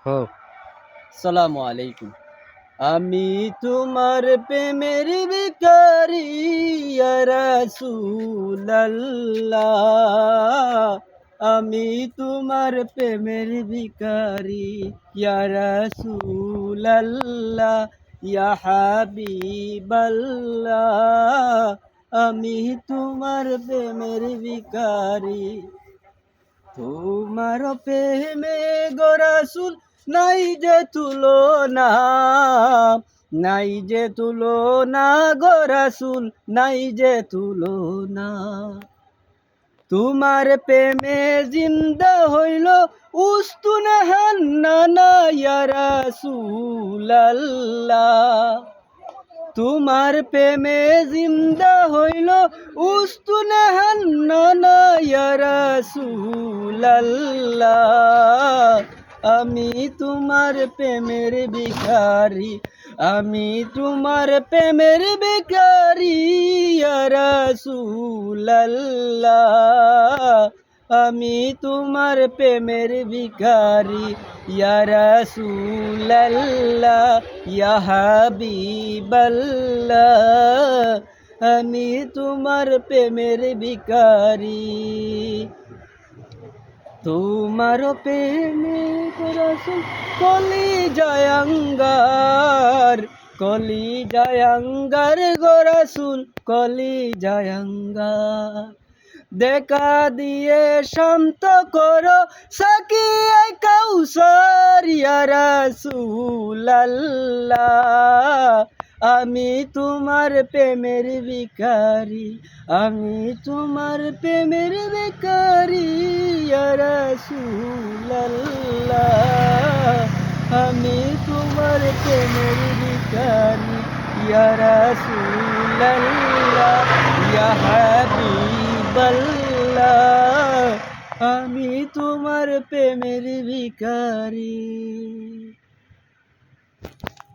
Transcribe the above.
হোক। আসসালামু আলাইকুম। আমি তোমার প্রেমের ভিখারি ইয়া রাসূলুল্লাহ। আমি তোমার প্রেমের ভিখারি ইয়া রাসূলুল্লাহ, ইয়া হাবিবাল্লাহ। আমি তোমার প্রেমের ভিখারি, তোমার প্রেমে গো রাসূল নাই যে তুলনা, নাই যে তুলনা গো রাসূল, নাই যে তুলনা। তোমার প্রেমে জিন্দা হইল উস্তুনে হান্নানা ইয়া রাসূলুল্লাহ। তোমার প্রেমে জিন্দা হইল উস্তুনে হান্নানা ইয়া রাসূলুল্লাহ। আমি তোমার প্রেমের ভিখারি, আমি তোমার প্রেমের ভিখারি ইয়া রাসূলুল্লাহ। আমি তোমার প্রেমের ভিখারি ইয়া রাসূলুল্লাহ, ইয়া হাবিবাল্লাহ। আমি তোমার প্রেমের ভিখারি। তোমার প্রেমে গো রাসূল কলিজায় আঙ্গার, কলিজায় আঙ্গার গো রাসূল, কলিজায় আঙ্গার। দেখা দিয়ে শান্ত করো সাকিয়ে কাউসার ইয়া রাসূলুল্লাহ। আমি তোমার প্রেমের ভিখারি, আমি তোমার প্রেমের ভিখারি ইয়া রাসূলুল্লাহ। আমি তোমার প্রেমের ভিখারি ইয়া রাসূলুল্লাহ, ইয়া হাবিবাল্লাহ। আমি তোমার প্রেমের ভিখারি।